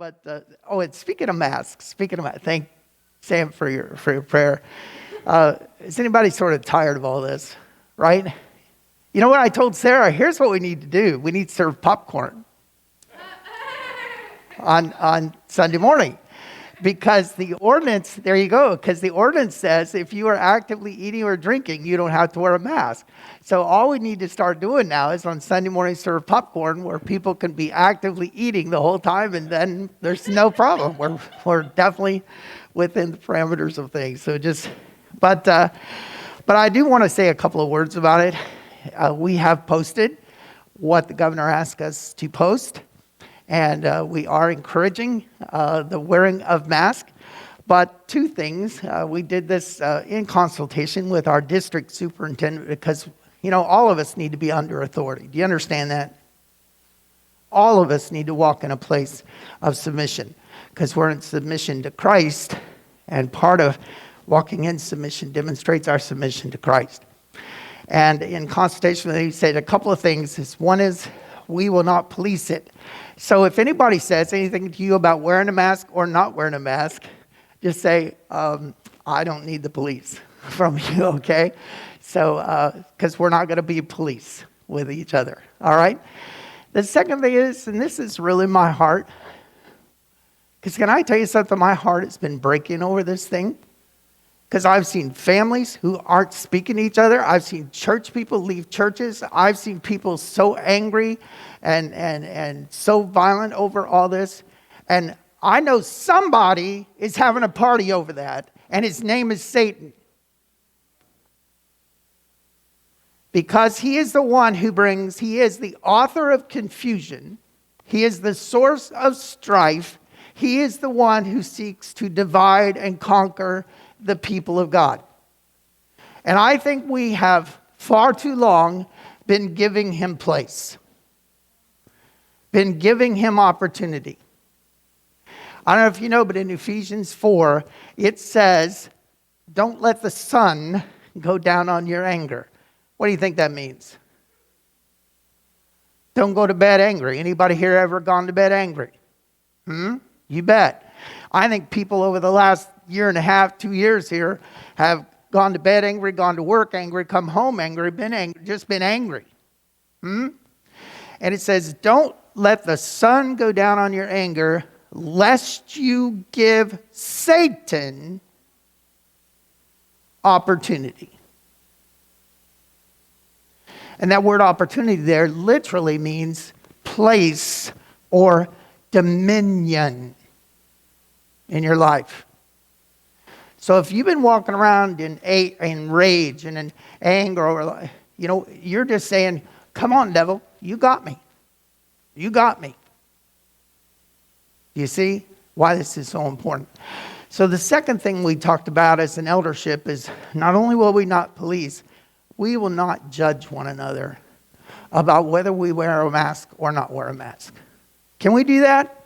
And speaking of masks, thank Sam for your prayer. Is anybody sort of tired of all this, right? You know what I told Sarah? Here's what we need to do. We need to serve popcorn on Sunday morning. Because the ordinance, there you go, because the ordinance says if you are actively eating or drinking, you don't have to wear a mask. So all we need to start doing now is on Sunday morning serve popcorn where people can be actively eating the whole time, and then there's no problem. We're definitely within the parameters of things. But I do want to say a couple of words about it. We have posted what the governor asked us to post. And we are encouraging the wearing of masks. But two things, we did this in consultation with our district superintendent because, all of us need to be under authority. Do you understand that? All of us need to walk in a place of submission because we're in submission to Christ. And part of walking in submission demonstrates our submission to Christ. And in consultation, he said a couple of things. One is we will not police it. So if anybody says anything to you about wearing a mask or not wearing a mask, just say, I don't need the police from you, okay? So, because we're not going to be police with each other, all right? The second thing is, and this is really my heart, because can I tell you something? My heart has been breaking over this thing. Because I've seen families who aren't speaking to each other. I've seen church people leave churches. I've seen people so angry and so violent over all this. And I know somebody is having a party over that, and his name is Satan. Because he is the one he is the author of confusion. He is the source of strife. He is the one who seeks to divide and conquer the people of God. And I think we have far too long been giving him place, been giving him opportunity. I don't know if you know, but in Ephesians 4, it says, don't let the sun go down on your anger. What do you think that means? Don't go to bed angry. Anybody here ever gone to bed angry? You bet. I think people over the last year and a half, 2 years here, have gone to bed angry, gone to work angry, come home angry, just been angry. And it says, don't let the sun go down on your anger, lest you give Satan opportunity. And that word opportunity there literally means place or dominion in your life. So if you've been walking around in rage and in anger, or you're just saying, come on, devil, you got me. You got me. You see why this is so important? So the second thing we talked about as an eldership is not only will we not police, we will not judge one another about whether we wear a mask or not wear a mask. Can we do that?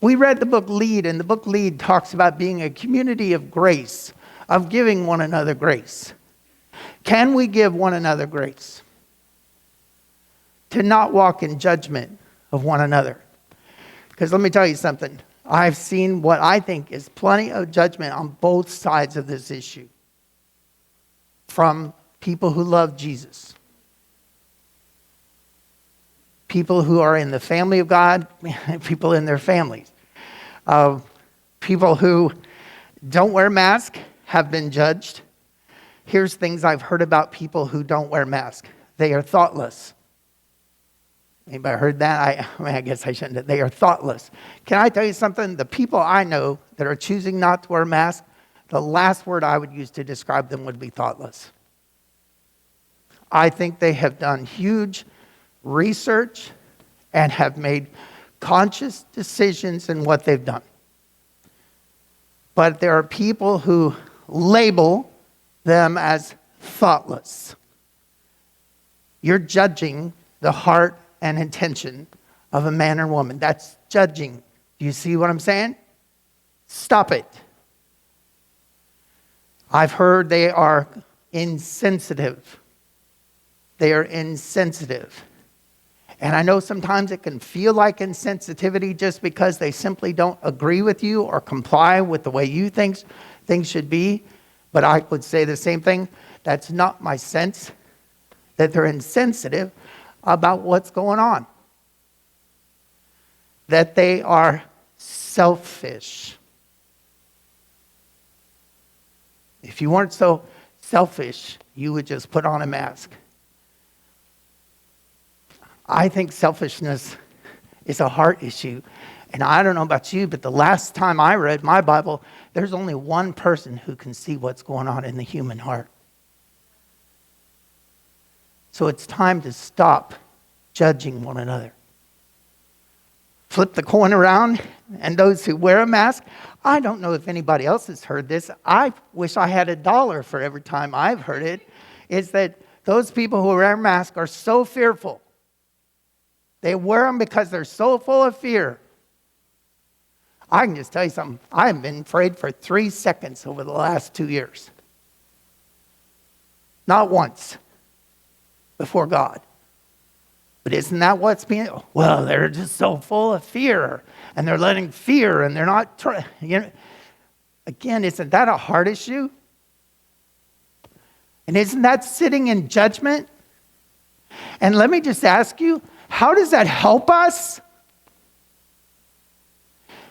We read the book Lead, and the book Lead talks about being a community of grace, of giving one another grace. Can we give one another grace? To not walk in judgment of one another. Because let me tell you something. I've seen what I think is plenty of judgment on both sides of this issue. From people who love Jesus. People who are in the family of God, people in their families. People who don't wear masks have been judged. Here's things I've heard about people who don't wear masks. They are thoughtless. Anybody heard that? I guess I shouldn't. They are thoughtless. Can I tell you something? The people I know that are choosing not to wear masks, the last word I would use to describe them would be thoughtless. I think they have done huge research and have made conscious decisions in what they've done. But there are people who label them as thoughtless. You're judging the heart and intention of a man or woman. That's judging. Do you see what I'm saying? Stop it. I've heard they are insensitive. They are insensitive. And I know sometimes it can feel like insensitivity just because they simply don't agree with you or comply with the way you think things should be. But I would say the same thing. That's not my sense, that they're insensitive about what's going on. That they are selfish. If you weren't so selfish, you would just put on a mask. I think selfishness is a heart issue. And I don't know about you, but the last time I read my Bible, there's only one person who can see what's going on in the human heart. So it's time to stop judging one another. Flip the coin around, and those who wear a mask, I don't know if anybody else has heard this. I wish I had $1 for every time I've heard it, is that those people who wear a mask are so fearful. They wear them because they're so full of fear. I can just tell you something. I've been afraid for 3 seconds over the last 2 years. Not once before God. But isn't that what's being, well, they're just so full of fear, and they're letting fear, and they're not, again, isn't that a heart issue? And isn't that sitting in judgment? And let me just ask you, how does that help us?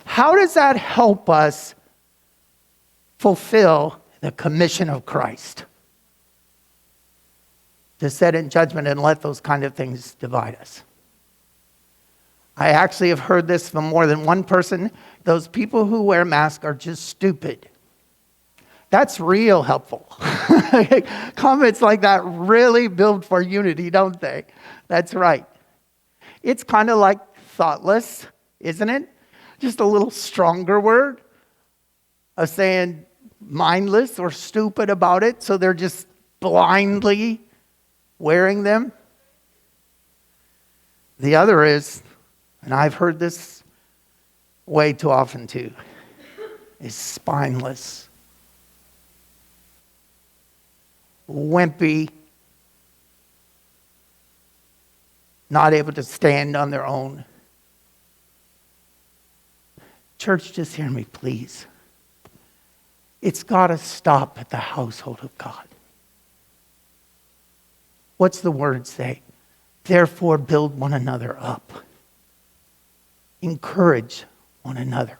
How does that help us fulfill the commission of Christ? To set in judgment and let those kind of things divide us. I actually have heard this from more than one person. Those people who wear masks are just stupid. That's real helpful. Comments like that really build for unity, don't they? That's right. It's kind of like thoughtless, isn't it? Just a little stronger word of saying mindless or stupid about it, so they're just blindly wearing them. The other is, and I've heard this way too often too, is spineless, wimpy, not able to stand on their own. Church, just hear me, please. It's got to stop at the household of God. What's the word say? Therefore, build one another up. Encourage one another.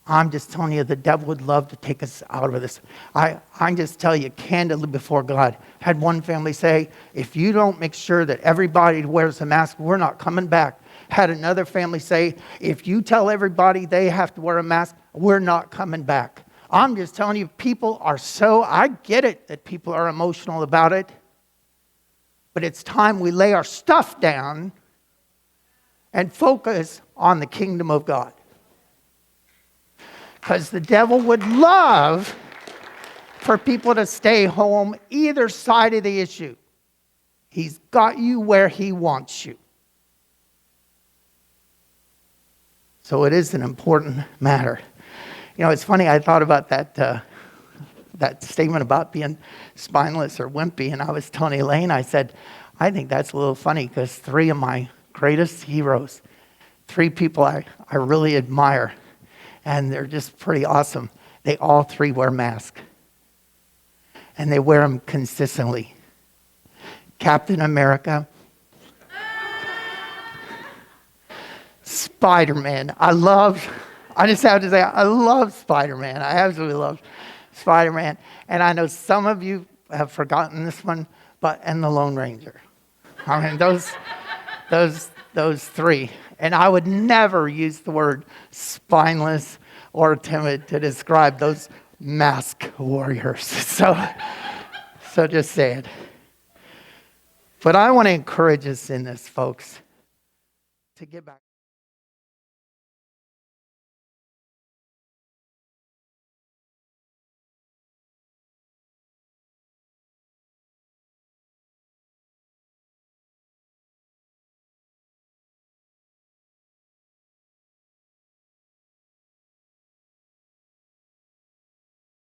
I'm just telling you, the devil would love to take us out of this. I just tell you candidly before God, had one family say, if you don't make sure that everybody wears a mask, we're not coming back. Had another family say, if you tell everybody they have to wear a mask, we're not coming back. I'm just telling you, people are so, I get it that people are emotional about it, but it's time we lay our stuff down and focus on the kingdom of God. Because the devil would love for people to stay home either side of the issue. He's got you where he wants you. So it is an important matter. You know, it's funny, I thought about that statement about being spineless or wimpy, and I was telling Elaine, I said, I think that's a little funny because 3 of my greatest heroes, 3 people I really admire, and they're just pretty awesome. They all 3 wear masks, and they wear them consistently. Captain America, Spider-Man. I just have to say, I love Spider-Man. I absolutely love Spider-Man. And I know some of you have forgotten this one, and the Lone Ranger. I mean, those 3. And I would never use the word spineless or timid to describe those masked warriors. So just say it. But I want to encourage us in this, folks, to get back.